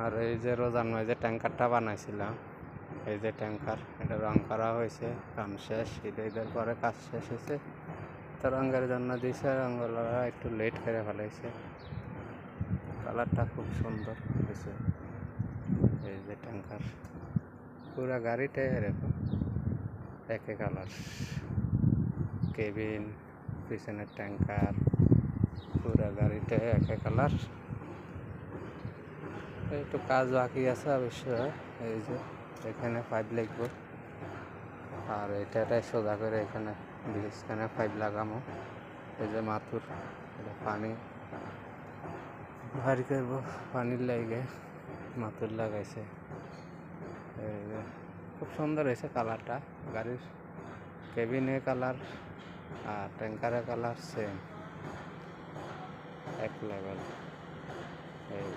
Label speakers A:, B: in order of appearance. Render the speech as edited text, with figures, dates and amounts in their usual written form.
A: আর এই যে রোজার নয় যে ট্যাঙ্কারটা বানাইছিলাম, এই যে ট্যাঙ্কার, এটা রং করা হয়েছে, কাম শেষ, ঈদের পরে কাজ শেষ হয়েছে, তো রঙের জন্য দিয়েছে, রঙগুলোরা একটু লেট করে ফেলাইছে, কালারটা খুব সুন্দর হয়েছে। এই যে ট্যাঙ্কার, পুরা গাড়িটাই এরকম একই কালার, কেবিন, পিছনের ট্যাঙ্কার, পুরা গাড়িটাই একই কালার। একটু কাজ বাকি আছে অবশ্য। এই যে এখানে পাইপ লাগবে, আর এটাই সোজা করে এখানে ব্রিজখানে পাইপ লাগামো। এই যে মাথুর, এটা পানি ভারী করবো, পানির লাগে মাথুর লাগাইছে। এই যে খুব সুন্দর হয়েছে কালারটা, গাড়ির কেবিনের কালার আর ট্যাঙ্কারের কালার সেম, এক লেভেল। এই